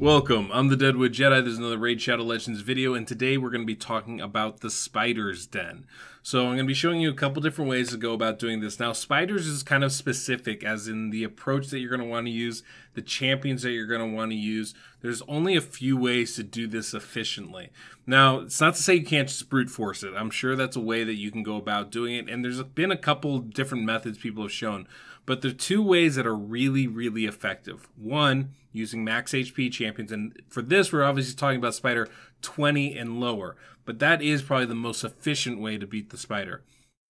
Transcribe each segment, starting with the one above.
Welcome, I'm the Deadwood Jedi. There's another Raid Shadow Legends video, and today we're going to be talking about the Spider's Den. So I'm going to be showing you a couple different ways to go about doing this. Now, Spiders is kind of specific, as in the approach that you're going to want to use, the champions that you're going to want to use. There's only a few ways to do this efficiently. Now, it's not to say you can't just brute force it. I'm sure that's a way that you can go about doing it, and there's been a couple different methods people have shown. But there are two ways that are really, really effective. One, using max HP champions. And for this, we're obviously talking about Spider 20 and lower. But that is probably the most efficient way to beat the Spider.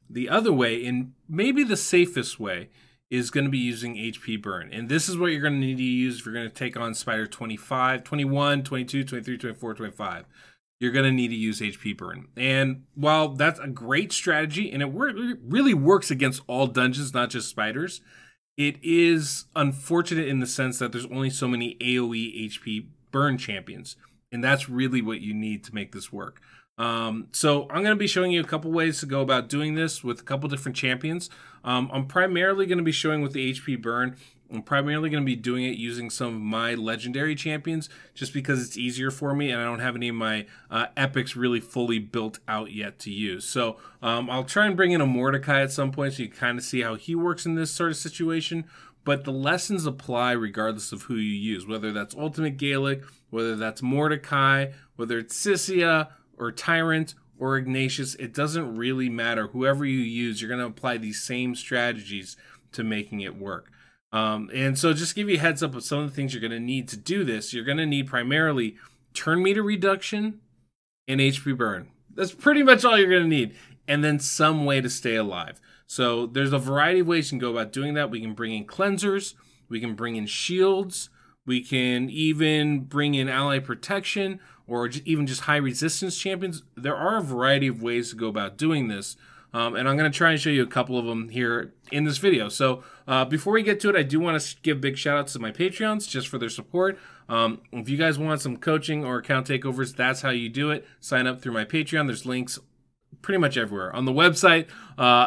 The other way, and maybe the safest way, is going to be using HP burn. And this is what you're going to need to use if you're going to take on Spider 25, 21, 22, 23, 24, 25. You're going to need to use HP burn. And while that's a great strategy, and it really works against all dungeons, not just spiders, it is unfortunate in the sense that there's only so many AoE HP burn champions. And that's really what you need to make this work. So I'm going to be showing you a couple ways to go about doing this with a couple different champions. I'm primarily going to be showing with the HP burn. I'm primarily going to be doing it using some of my legendary champions just because it's easier for me and I don't have any of my epics really fully built out yet to use. So I'll try and bring in a Mordecai at some point so you kind of see how he works in this sort of situation. But the lessons apply regardless of who you use, whether that's Ultimate Gaelic, whether that's Mordecai, whether it's Sissia or Tyrant or Ignatius. It doesn't really matter. Whoever you use, you're going to apply these same strategies to making it work. And so just to give you a heads up of some of the things you're going to need to do this, you're going to need primarily turn meter reduction and HP burn. That's pretty much all you're going to need. And then some way to stay alive. So there's a variety of ways you can go about doing that. We can bring in cleansers. We can bring in shields. We can even bring in ally protection or even just high resistance champions. There are a variety of ways to go about doing this. And I'm going to try and show you a couple of them here in this video. So before we get to it, I do want to give big shout outs to my Patreons just for their support. If you guys want some coaching or account takeovers, that's how you do it. Sign up through my Patreon. There's links pretty much everywhere. On the website,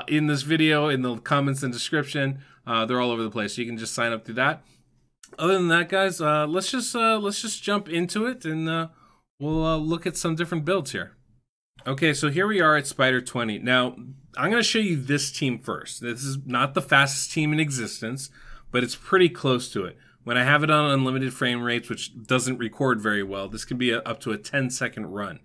in this video, in the comments and description, they're all over the place. So you can just sign up through that. Other than that, guys, let's just jump into it and we'll look at some different builds here. Okay, so here we are at Spider 20. Now, I'm going to show you this team first. This is not the fastest team in existence, but it's pretty close to it. When I have it on unlimited frame rates, which doesn't record very well, this can be up to a 10-second run.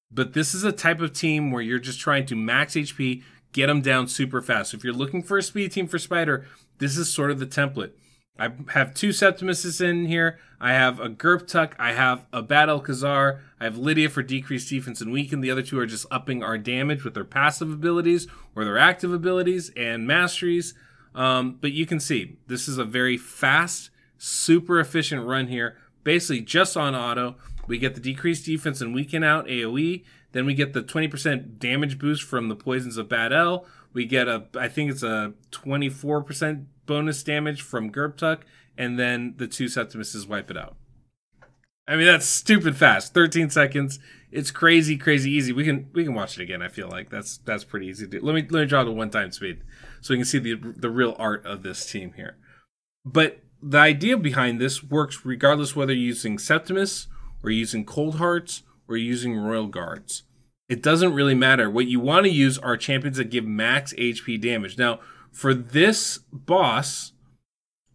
But this is a type of team where you're just trying to max HP, get them down super fast. So if you're looking for a speed team for Spider, this is sort of the template. I have two Septimuses in here. I have a Gerptuck. I have a Bad Alcazar. I have Lydia for decreased defense and weaken. The other two are just upping our damage with their passive abilities or their active abilities and masteries. But you can see this is a very fast, super efficient run here. Basically just on auto. We get the decreased defense and weaken out AoE. Then we get the 20% damage boost from the poisons of Bad L. We get I think it's a 24% bonus damage from Gerptuck, and then the two Septimuses wipe it out. I mean, that's stupid fast. 13 seconds. It's crazy, crazy easy. We can watch it again. I feel like that's pretty easy to do. Let me draw the one-time speed so we can see the real art of this team here. But the idea behind this works regardless whether you're using Septimus or using Cold Hearts or using Royal Guards. It doesn't really matter. What you want to use are champions that give max HP damage. Now, for this boss,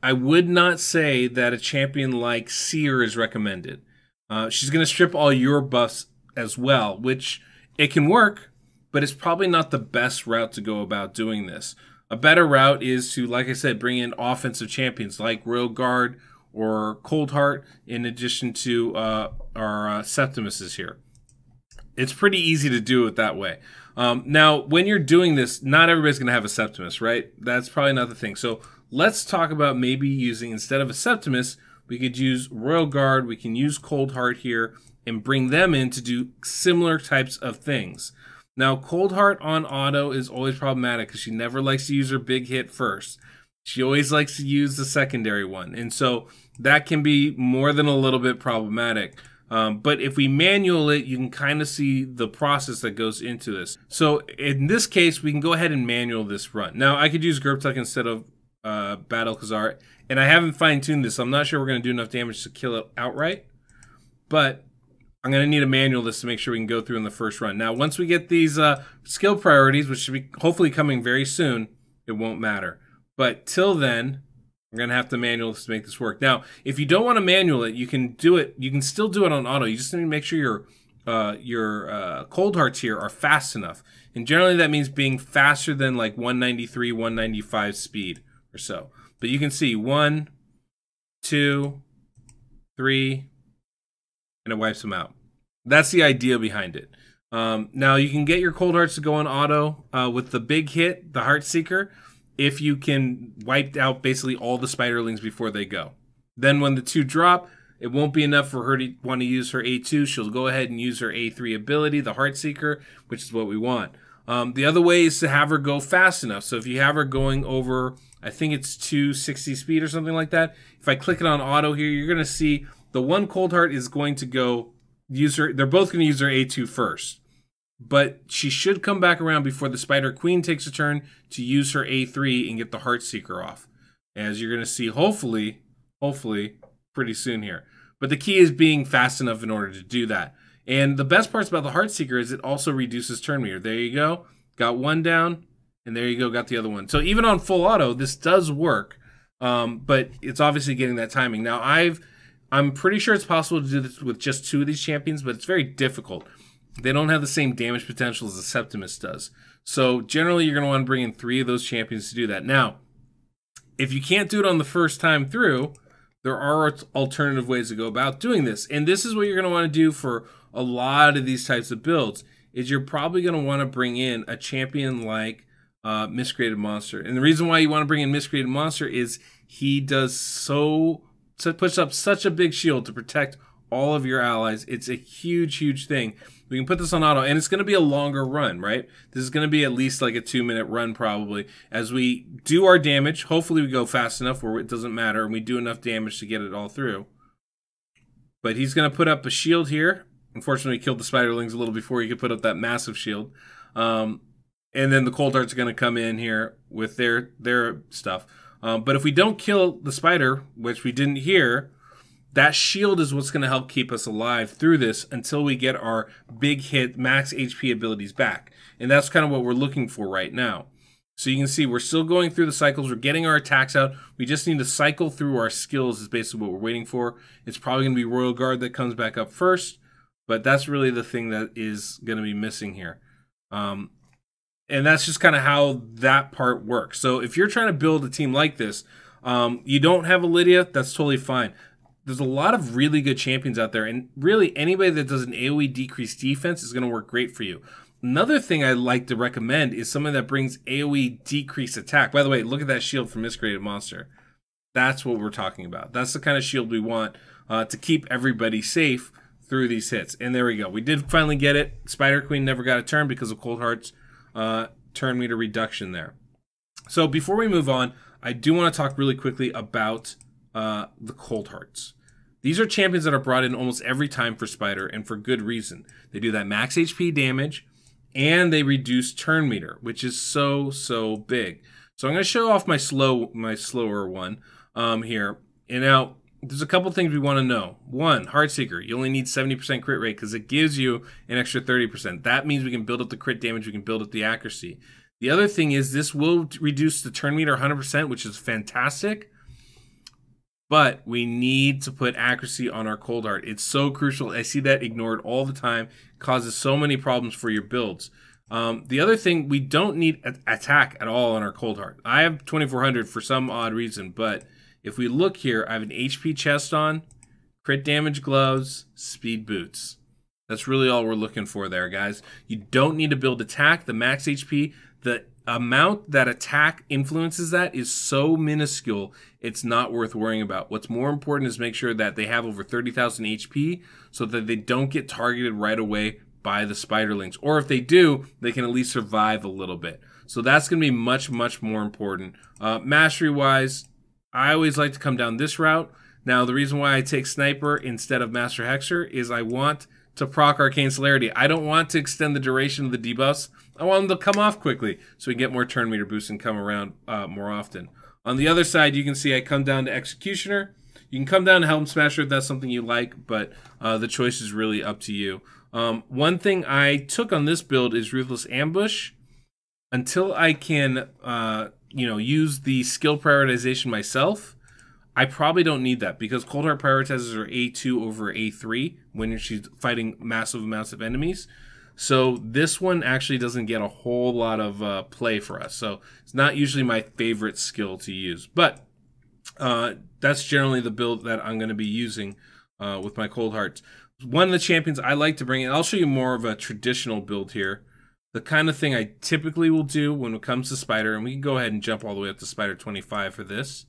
I would not say that a champion like Seer is recommended. She's going to strip all your buffs as well, which it can work, but it's probably not the best route to go about doing this. A better route is to, like I said, bring in offensive champions like Royal Guard or Cold Heart in addition to our Septimuses here. It's pretty easy to do it that way. Now, when you're doing this, not everybody's going to have a Septimus, right? That's probably not the thing. So let's talk about maybe using, instead of a Septimus, we could use Royal Guard, we can use Cold Heart here, and bring them in to do similar types of things. Now, Cold Heart on auto is always problematic because she never likes to use her big hit first. She always likes to use the secondary one. And so that can be more than a little bit problematic. But if we manual it, you can kind of see the process that goes into this. So in this case, we can go ahead and manual this run. Now, I could use Gerptuck instead of Bad Alcazar, and I haven't fine-tuned this, so I'm not sure we're going to do enough damage to kill it outright. but I'm going to need a manual this to make sure we can go through in the first run. Now, once we get these skill priorities, which should be hopefully coming very soon, it won't matter. But till then, we're going to have to manual this to make this work. Now, if you don't want to manual it, you can do it. You can still do it on auto. You just need to make sure your cold hearts here are fast enough. And generally that means being faster than like 193, 195 speed or so. But you can see 1, 2, 3, and it wipes them out. That's the idea behind it. Now you can get your cold hearts to go on auto with the big hit, the Heart Seeker, if you can wipe out basically all the spiderlings before they go. Then when the 2 drop, it won't be enough for her to want to use her A2. She'll go ahead and use her A3 ability, the Heart Seeker, which is what we want. The other way is to have her go fast enough. So if you have her going over, I think it's 260 speed or something like that. If I click it on auto here, you're going to see the one cold heart is going to go use her. They're both going to use their A2 first. But she should come back around before the Spider Queen takes a turn to use her A3 and get the Heart Seeker off. As you're going to see, hopefully, pretty soon here. But the key is being fast enough in order to do that. And the best parts about the Heart Seeker is it also reduces turn meter. There you go. Got one down, and there you go. Got the other one. So even on full auto, this does work. But it's obviously getting that timing. Now, I'm pretty sure it's possible to do this with just 2 of these champions, but it's very difficult. They don't have the same damage potential as the Septimus does. So generally, you're going to want to bring in 3 of those champions to do that. Now, if you can't do it on the first time through, there are alternative ways to go about doing this. And this is what you're going to want to do for a lot of these types of builds, is you're probably going to want to bring in a champion like Miscreated Monster. And the reason why you want to bring in Miscreated Monster is he does puts up such a big shield to protect all of your allies. It's a huge, huge thing. We can put this on auto, and it's going to be a longer run, right? This is going to be at least like a 2-minute run probably. As we do our damage, hopefully we go fast enough where it doesn't matter, and we do enough damage to get it all through. But he's going to put up a shield here. Unfortunately, he killed the spiderlings a little before he could put up that massive shield. And then the cold hearts are going to come in here with their stuff. But if we don't kill the spider, which we didn't here, that shield is what's going to help keep us alive through this until we get our big hit max HP abilities back. And that's kind of what we're looking for right now. So you can see we're still going through the cycles. We're getting our attacks out. We just need to cycle through our skills is basically what we're waiting for. It's probably going to be Royal Guard that comes back up first. But that's really the thing that is going to be missing here. And that's just kind of how that part works. So if you're trying to build a team like this, you don't have a Lydia, that's totally fine. There's a lot of really good champions out there, and really anybody that does an AoE decreased defense is going to work great for you. Another thing I like to recommend is someone that brings AoE decreased attack. By the way, look at that shield from Miscreated Monster. That's what we're talking about. That's the kind of shield we want to keep everybody safe through these hits. And there we go. We did finally get it. Spider Queen never got a turn because of Cold Heart's turn meter reduction there. So before we move on, I do want to talk really quickly about the Cold Hearts. These are champions that are brought in almost every time for Spider, and for good reason. They do that max HP damage, and they reduce turn meter, which is so big. So I'm going to show off my slower one here. And now, there's a couple things we want to know. One, Heart Seeker. You only need 70% crit rate because it gives you an extra 30%. That means we can build up the crit damage, we can build up the accuracy. The other thing is this will reduce the turn meter 100%, which is fantastic. But we need to put accuracy on our Cold Heart. It's so crucial. I see that ignored all the time. It causes so many problems for your builds. The other thing, we don't need attack at all on our Cold Heart. I have 2400 for some odd reason, but if we look here, I have an HP chest on, crit damage gloves, speed boots. That's really all we're looking for there, guys. You don't need to build attack. The max HP, the amount that attack influences that is so minuscule, it's not worth worrying about. What's more important is make sure that they have over 30,000 HP so that they don't get targeted right away by the spiderlings. Or if they do, they can at least survive a little bit. So that's going to be much more important. Mastery-wise, I always like to come down this route. Now, the reason why I take Sniper instead of Master Hexer is I want to proc Arcane Celerity. I don't want to extend the duration of the debuffs. I want them to come off quickly so we can get more turn meter boosts and come around more often. On the other side, you can see I come down to Executioner. You can come down to Helm Smasher if that's something you like, but the choice is really up to you. One thing I took on this build is Ruthless Ambush. Until I can, use the skill prioritization myself, I probably don't need that because Cold Heart prioritizes her A2 over A3 when she's fighting massive amounts of enemies. So this one actually doesn't get a whole lot of play for us. So it's not usually my favorite skill to use. But that's generally the build that I'm going to be using with my Cold Hearts. One of the champions I like to bring in, I'll show you more of a traditional build here. The kind of thing I typically will do when it comes to Spider, and we can go ahead and jump all the way up to Spider 25 for this,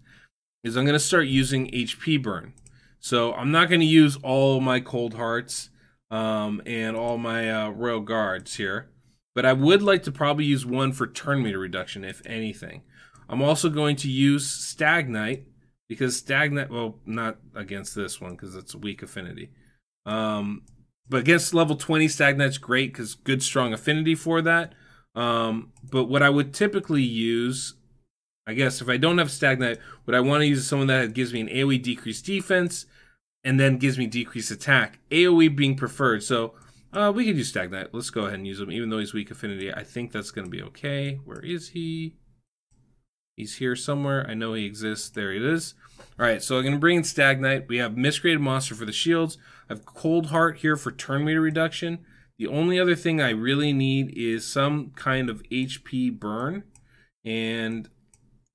is I'm going to start using HP burn. So I'm not going to use all my Cold Hearts and all my Royal Guards here, but I would like to probably use one for turn meter reduction, if anything. I'm also going to use Stagnite, because Stagnite, well, not against this one, because it's a weak affinity. But against level 20, Stagnite's great, because good, strong affinity for that. But what I would typically use, I guess, if I don't have Stagnite, what I want to use is someone that gives me an AoE decreased defense, and then gives me decreased attack. AoE being preferred, so we could use Stagnite. Let's go ahead and use him, even though he's weak affinity. I think that's going to be okay. Where is he? He's here somewhere. I know he exists. There it is. All right, so I'm going to bring in Stagnite. We have Miscreated Monster for the shields. I have Cold Heart here for turn meter reduction. The only other thing I really need is some kind of HP burn. And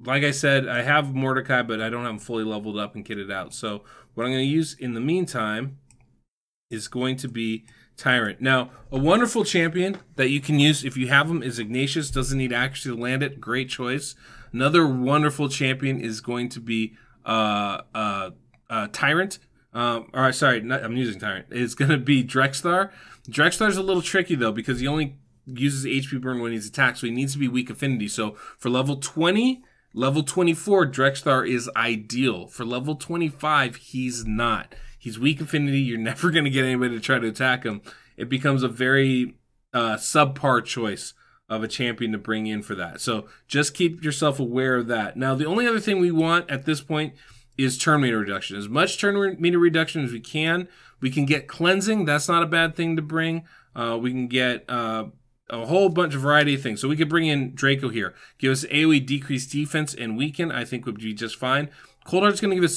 like I said, I have Mordecai, but I don't have him fully leveled up and kitted out. So what I'm going to use in the meantime is going to be Tyrant. Now, a wonderful champion that you can use if you have him is Ignatius. Doesn't need actually to land it. Great choice. Another wonderful champion is going to be Tyrant. I'm using Tyrant. It's going to be Drexthar. Drexthar's a little tricky, though, because he only uses HP burn when he's attacked, so he needs to be weak affinity. So for level 20, level 24, Drexthar is ideal. For level 25, he's not. He's weak affinity. You're never going to get anybody to try to attack him. It becomes a very subpar choice of a champion to bring in for that. So just keep yourself aware of that. Now, the only other thing we want at this point is turn meter reduction. As much turn meter reduction as we can. We can get cleansing. That's not a bad thing to bring. We can get a whole bunch of variety of things. So we could bring in Draco here. Give us AoE decreased defense and weaken. I think would be just fine. Cold Heart's going to give us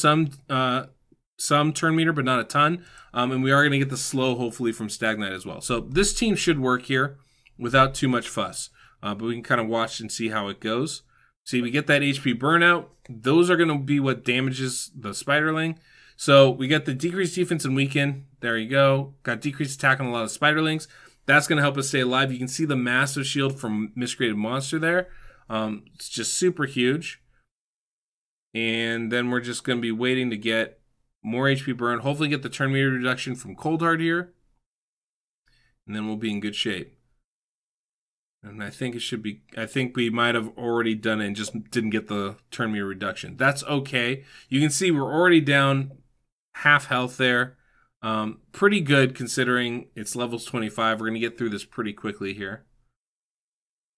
some turn meter, but not a ton. And we are going to get the slow, hopefully, from Stagnite as well. So this team should work here without too much fuss. But we can kind of watch and see how it goes. See, we get that HP burnout. Those are going to be what damages the Spiderling. So we get the decreased defense and weaken. There you go. Got decreased attack on a lot of Spiderlings. That's going to help us stay alive. You can see the massive shield from Miscreated Monster there. It's just super huge. And then we're just going to be waiting to get more HP burn. Hopefully get the turn meter reduction from Cold Heart here. And then we'll be in good shape. And I think it should be, I think we might have already done it and just didn't get the turn meter reduction. That's okay. You can see we're already down half health there. Pretty good considering it's levels 25. We're going to get through this pretty quickly here.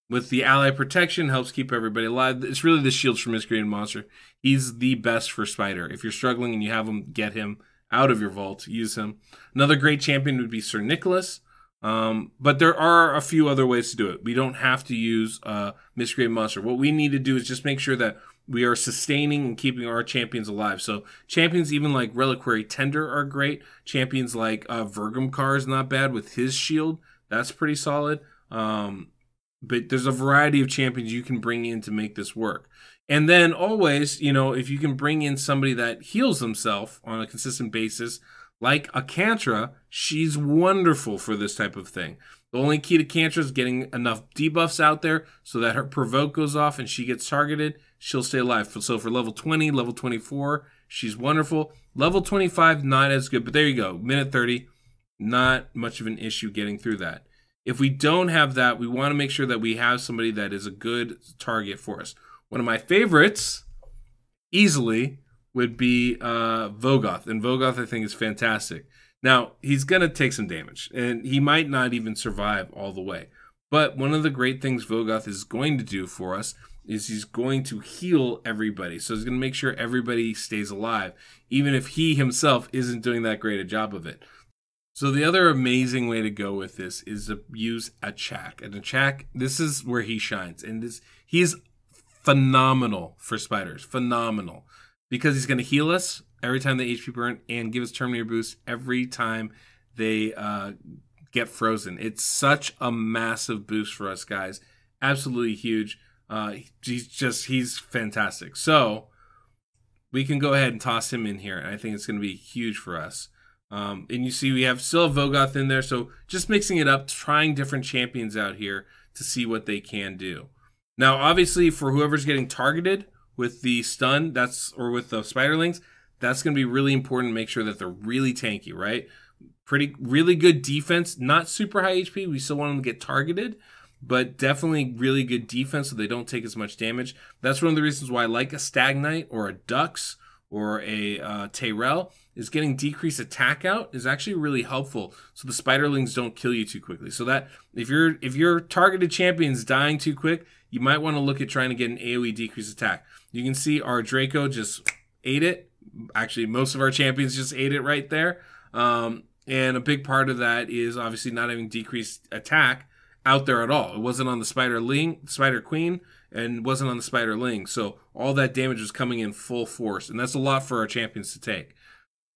With the ally protection, helps keep everybody alive. It's really the shields from Miscreated Monster. He's the best for Spider. If you're struggling and you have him, get him out of your vault. Use him. Another great champion would be Sir Nicholas. But there are a few other ways to do it. We don't have to use Miscreated Monster. What we need to do is just make sure that we are sustaining and keeping our champions alive. So champions even like Reliquary Tender are great. Champions like Vergamcar is not bad with his shield. That's pretty solid. But there's a variety of champions you can bring in to make this work. And then always, you know, if you can bring in somebody that heals themselves on a consistent basis, like a Cantra, she's wonderful for this type of thing. The only key to Cantra is getting enough debuffs out there so that her provoke goes off and she gets targeted. She'll stay alive. So for level 20, level 24, she's wonderful. Level 25, not as good, but there you go. Minute 30, not much of an issue getting through that. If we don't have that, we want to make sure that we have somebody that is a good target for us. One of my favorites, easily, would be Vogoth. And Vogoth, I think, is fantastic. Now, he's going to take some damage, and he might not even survive all the way. But one of the great things Vogoth is going to do for us is he's going to heal everybody. So he's going to make sure everybody stays alive, even if he himself isn't doing that great a job of it. So the other amazing way to go with this is to use a Chak. And a Chak, this is where he shines. And he's phenomenal for spiders. Phenomenal. Because he's going to heal us every time they HP burn and give us Terminator boost every time they get frozen. It's such a massive boost for us, guys. Absolutely huge. He's fantastic. So we can go ahead and toss him in here. And I think it's going to be huge for us. And you see we still have Vogoth in there. So just mixing it up, trying different champions out here to see what they can do. Now, obviously, for whoever's getting targeted with the stun, or with the spiderlings, that's going to be really important to make sure that they're really tanky, right? Really good defense, not super high HP. We still want them to get targeted, but definitely really good defense so they don't take as much damage. That's one of the reasons why I like a Stagnite or a Dux or a Tyrell, is getting decreased attack out is actually really helpful so the spiderlings don't kill you too quickly. So that if your targeted champion's dying too quick, you might want to look at trying to get an AoE decreased attack. You can see our Draco just ate it. Actually, most of our champions just ate it right there. And a big part of that is obviously not having decreased attack out there at all. It wasn't on the Spider Queen, and wasn't on the Spiderling. So all that damage was coming in full force, and that's a lot for our champions to take.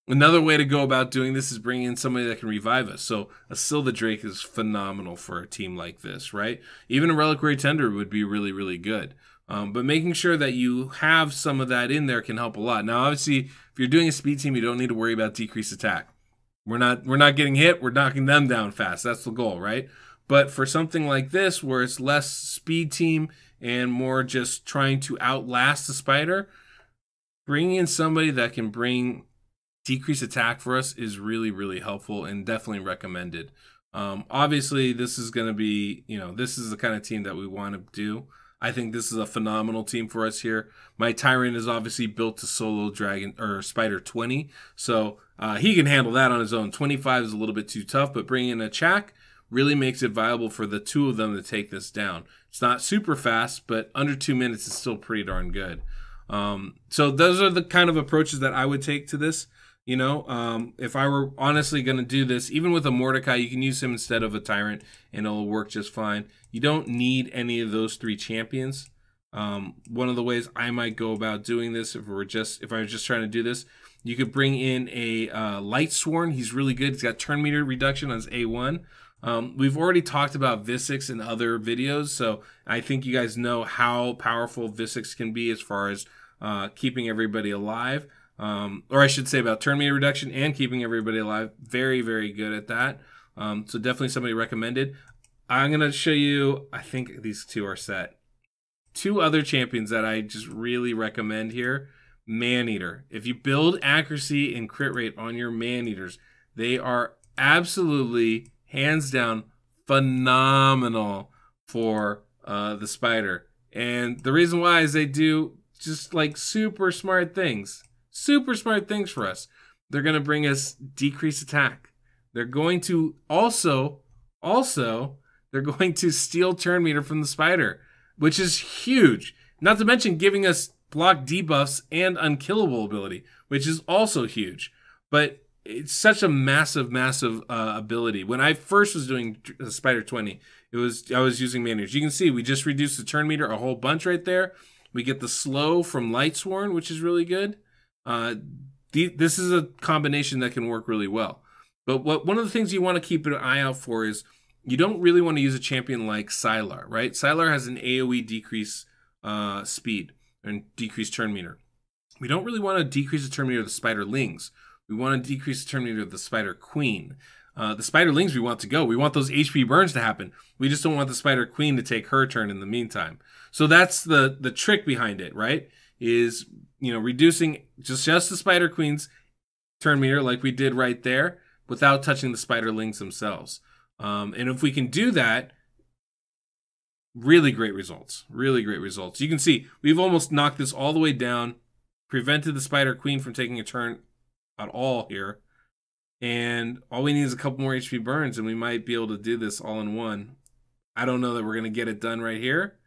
Another way to go about doing this is bringing in somebody that can revive us. So a Silva Drake is phenomenal for a team like this, right? Even a Reliquary Tender would be really, really good. But making sure that you have some of that in there can help a lot. Now, obviously, if you're doing a speed team, you don't need to worry about decreased attack. We're not getting hit. We're knocking them down fast. That's the goal, right? But for something like this, where it's less speed team and more just trying to outlast the spider, bringing in somebody that can bring decreased attack for us is really, really helpful and definitely recommended. Obviously, this is going to be, this is the kind of team that we want to do. I think this is a phenomenal team for us here. My Tyrant is obviously built to solo Dragon or Spider 20, so he can handle that on his own. 25 is a little bit too tough, but bringing in a Chak really makes it viable for the two of them to take this down. It's not super fast, but under 2 minutes is still pretty darn good. So those are the kind of approaches that I would take to this. If I were honestly going to do this, even with a Mordecai, you can use him instead of a Tyrant and it'll work just fine. You don't need any of those three champions. One of the ways I might go about doing this, if I was just trying to do this, you could bring in a Lightsworn. He's really good. He's got turn meter reduction on his A1. We've already talked about Visix in other videos, so I think you guys know how powerful Visix can be as far as keeping everybody alive. Or I should say about turn meter reduction and keeping everybody alive. Very, very good at that. So definitely somebody recommended. I'm going to show you, I think these two are set. Two other champions that I just really recommend here. Maneater. If you build accuracy and crit rate on your Maneaters, they are absolutely, hands down, phenomenal for the spider. And the reason why is they do just like super smart things. Super smart things for us. They're going to bring us decreased attack. They're going to also, they're going to steal turn meter from the spider, which is huge. Not to mention giving us block debuffs and unkillable ability, which is also huge. But it's such a massive, massive ability. When I first was doing Spider 20, I was using Maneaters. You can see we just reduced the turn meter a whole bunch right there. We get the slow from Lightsworn, which is really good. This is a combination that can work really well. But one of the things you want to keep an eye out for is you don't really want to use a champion like Sylar, right? Sylar has an AoE decrease speed and decrease turn meter. We don't really want to decrease the turn meter of the Spiderlings. We want to decrease the turn meter of the Spider Queen. The Spiderlings we want to go. We want those HP burns to happen. We just don't want the Spider Queen to take her turn in the meantime. So that's the trick behind it, right? Is reducing just the Spider Queen's turn meter like we did right there without touching the Spiderlings themselves. And if we can do that, really great results. Really great results. You can see we've almost knocked this all the way down, prevented the Spider Queen from taking a turn at all here. And all we need is a couple more HP burns and we might be able to do this all in one. I don't know that we're going to get it done right here.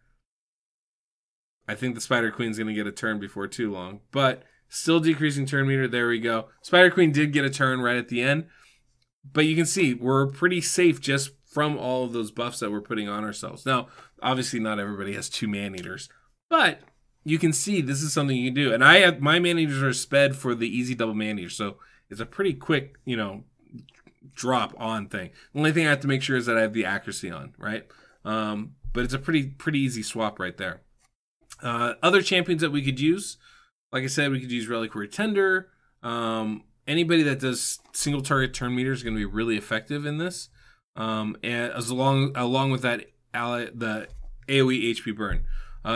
I think the Spider Queen's going to get a turn before too long. But still decreasing turn meter. There we go. Spider Queen did get a turn right at the end. But you can see we're pretty safe just from all of those buffs that we're putting on ourselves. Now, obviously not everybody has 2 man-eaters. But you can see this is something you can do. And I have my man-eaters are sped for the easy double man-eater. So it's a pretty quick, you know, drop on thing. The only thing I have to make sure is that I have the accuracy on, right? But it's a pretty easy swap right there. Other champions that we could use, like I said, we could use Reliquary Tender. Anybody that does single target turn meter is going to be really effective in this. And along with that, the AoE HP burn.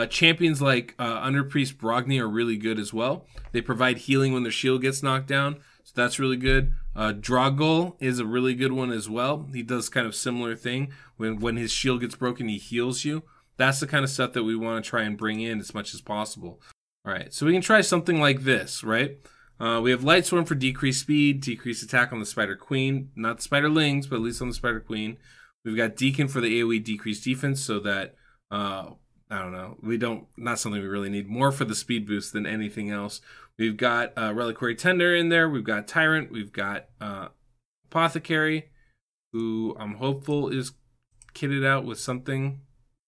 Champions like Underpriest Brogni are really good as well. They provide healing when their shield gets knocked down, so that's really good. Dragul is a really good one as well. He does kind of similar thing. When his shield gets broken, he heals you. That's the kind of stuff that we want to try and bring in as much as possible. All right, so we can try something like this, right? We have Light Swarm for decreased speed, decreased attack on the Spider Queen. Not the Spiderlings, but at least on the Spider Queen. We've got Deacon for the AoE decreased defense so that, I don't know, not something we really need. More for the speed boost than anything else. We've got Reliquary Tender in there. We've got Tyrant. We've got Apothecary, who I'm hopeful is kitted out with something.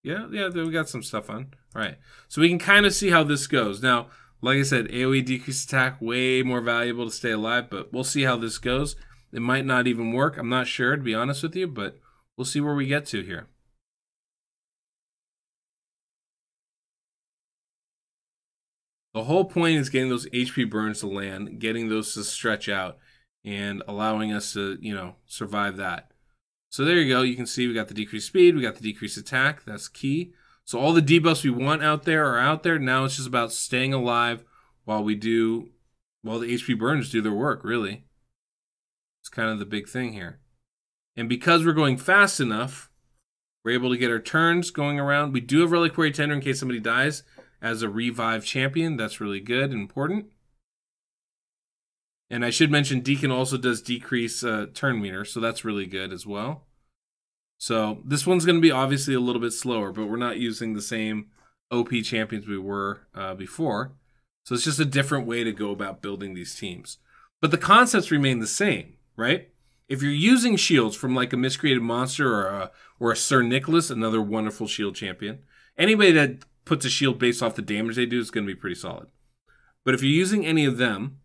Yeah, we got some stuff on. All right, so we can kind of see how this goes. Now, like I said, AoE decreased attack, way more valuable to stay alive, but we'll see how this goes. It might not even work. I'm not sure, to be honest with you, but we'll see where we get to here. The whole point is getting those HP burns to land, getting those to stretch out, and allowing us to, you know, survive that. So there you go. You can see we got the decreased speed, we got the decreased attack. That's key. So all the debuffs we want out there are out there. Now it's just about staying alive while the HP burns do their work, really. It's kind of the big thing here. And because we're going fast enough, we're able to get our turns going around. We do have Reliquary Tender in case somebody dies as a revive champion. That's really good and important. And I should mention Deacon also does decrease turn meter, so that's really good as well. So this one's going to be obviously a little bit slower, but we're not using the same OP champions we were before. So it's just a different way to go about building these teams. But the concepts remain the same, right? If you're using shields from like a Miscreated Monster or a Sir Nicholas, another wonderful shield champion, anybody that puts a shield based off the damage they do is going to be pretty solid. But if you're using any of them,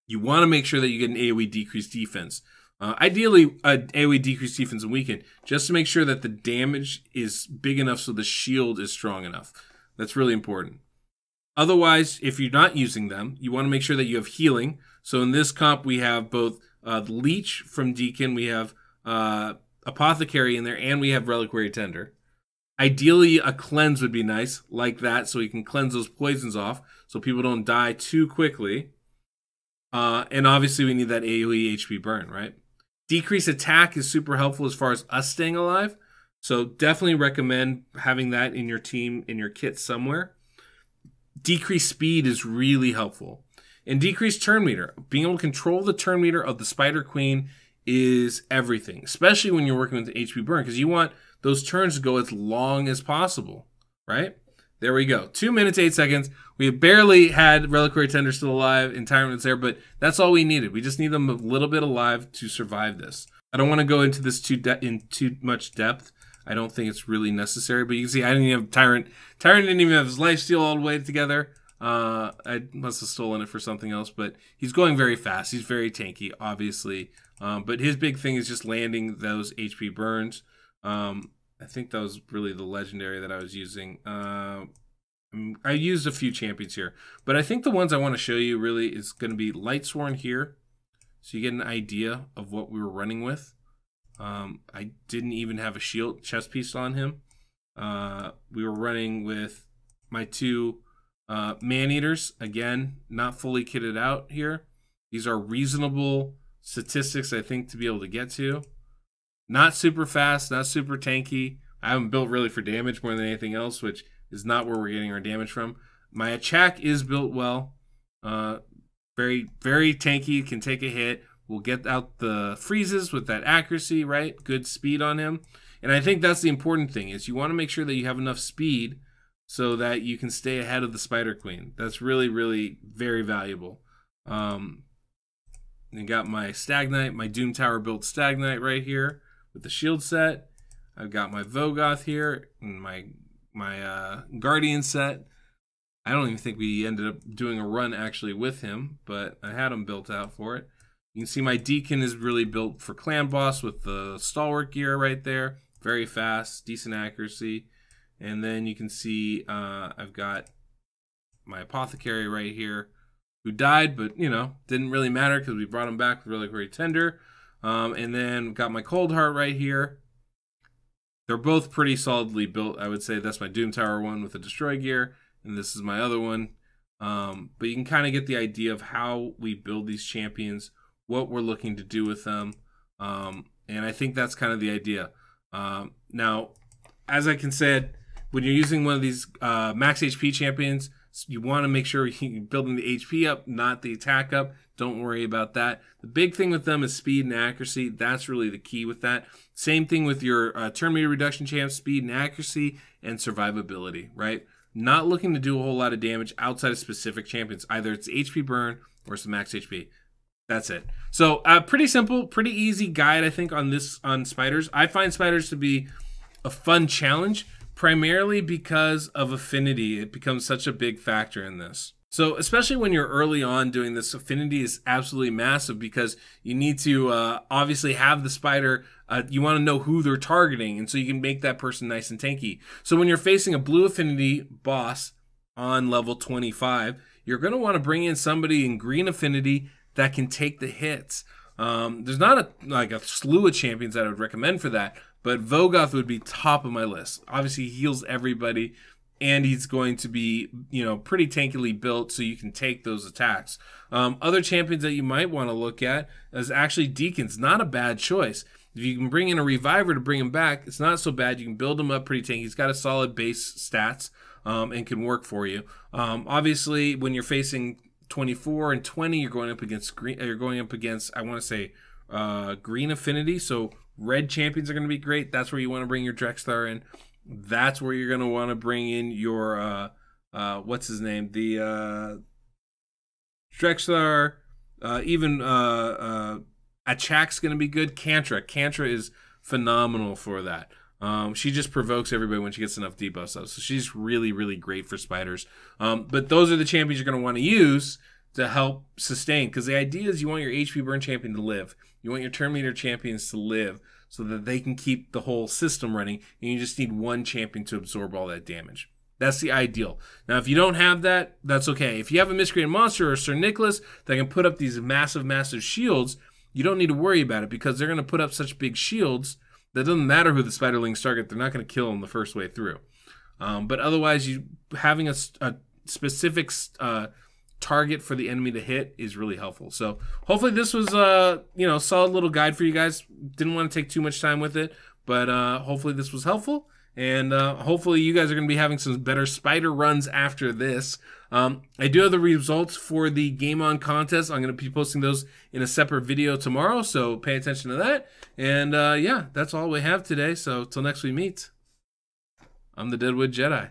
you want to make sure that you get an AoE decreased defense. Ideally, an AoE decreased defense and weaken, just to make sure that the damage is big enough so the shield is strong enough. That's really important. Otherwise, if you're not using them, you want to make sure that you have healing. So in this comp, we have both Leech from Deacon, we have Apothecary in there, and we have Reliquary Tender. Ideally, a cleanse would be nice, like that, so we can cleanse those poisons off so people don't die too quickly. And obviously, we need that AoE HP burn, right? Decreased attack is super helpful as far as us staying alive. So definitely recommend having that in your team, in your kit somewhere. Decreased speed is really helpful. And decreased turn meter. Being able to control the turn meter of the Spider Queen is everything, especially when you're working with the HP burn, because you want those turns to go as long as possible, right? There we go. 2 minutes, 8 seconds. We have barely had Reliquary Tender still alive and Tyrant there, but that's all we needed. We just need them a little bit alive to survive this. I don't want to go into this in too much depth. I don't think it's really necessary, but you can see I didn't even have Tyrant. Tyrant didn't even have his lifesteal all the way together. I must have stolen it for something else, but he's going very fast. He's very tanky, obviously. But his big thing is just landing those HP burns. I think that was really the legendary that I was using. I used a few champions here, but I think the ones I want to show you really is going to be Lightsworn here, so you get an idea of what we were running with. I didn't even have a shield chest piece on him. We were running with my 2 man-eaters, again, not fully kitted out here. These are reasonable statistics, I think, to be able to get to. Not super fast, not super tanky. I haven't built really for damage more than anything else, which is not where we're getting our damage from. My attack is built well. Very, very tanky, can take a hit. We'll get out the freezes with that accuracy, right? Good speed on him. And I think that's the important thing, is you want to make sure that you have enough speed so that you can stay ahead of the Spider Queen. That's really, really very valuable. I got my Stag Knight, my Doom Tower built Stag Knight right here with the shield set. I've got my Vogoth here and my Guardian set. I don't even think we ended up doing a run actually with him, but I had him built out for it. You can see my Deacon is really built for Clan Boss with the Stalwart gear right there. Very fast, decent accuracy. And then you can see I've got my Apothecary right here, who died, but, you know, didn't really matter because we brought him back really, very tender. And then got my Cold Heart right here. They're both pretty solidly built. I would say that's my Doom Tower one with the Destroy gear, and this is my other one. But you can kind of get the idea of how we build these champions, what we're looking to do with them. And I think that's kind of the idea. Now, as I can say, when you're using one of these max HP champions, you want to make sure you're building the HP up, not the attack up. Don't worry about that. The big thing with them is speed and accuracy. That's really the key with that. Same thing with your turn meter reduction champs, speed and accuracy, and survivability, right? Not looking to do a whole lot of damage outside of specific champions. Either it's HP burn or it's the max HP. That's it. So pretty simple, pretty easy guide, I think, on spiders. I find spiders to be a fun challenge, primarily because of affinity. It becomes such a big factor in this. So especially when you're early on doing this, affinity is absolutely massive because you need to obviously have the spider, you want to know who they're targeting, and so you can make that person nice and tanky. So when you're facing a blue affinity boss on level 25, you're going to want to bring in somebody in green affinity that can take the hits. There's not a slew of champions that I would recommend for that, but Vogoth would be top of my list. Obviously, he heals everybody, and he's going to be, you know, pretty tankily built so you can take those attacks. Other champions that you might want to look at is actually Deacon's. Not a bad choice. If you can bring in a Reviver to bring him back, it's not so bad. You can build him up pretty tanky. He's got a solid base stats and can work for you. Obviously, when you're facing 24 and 20, you're going up against green. You're going up against, I want to say, green affinity. So red champions are going to be great. That's where you want to bring your Drexthar in. That's where you're going to want to bring in your what's his name, the Drexthar. Even Achak's going to be good. Cantra is phenomenal for that. She just provokes everybody when she gets enough debuffs up. So she's really, really great for spiders. But those are the champions you're going to want to use to help sustain. Because the idea is you want your HP burn champion to live. You want your turn meter champions to live so that they can keep the whole system running. And you just need one champion to absorb all that damage. That's the ideal. Now, if you don't have that, that's okay. If you have a Miscreant Monster or Sir Nicholas that can put up these massive, massive shields, you don't need to worry about it because they're going to put up such big shields that doesn't matter who the Spiderlings target. They're not going to kill them the first way through. But otherwise, having a specific target for the enemy to hit is really helpful. So hopefully this was a solid little guide for you guys. Didn't want to take too much time with it, but hopefully this was helpful. And hopefully you guys are going to be having some better spider runs after this. I do have the results for the Game On contest. I'm going to be posting those in a separate video tomorrow, so pay attention to that. And yeah, that's all we have today. So till next we meet, I'm the Deadwood Jedi.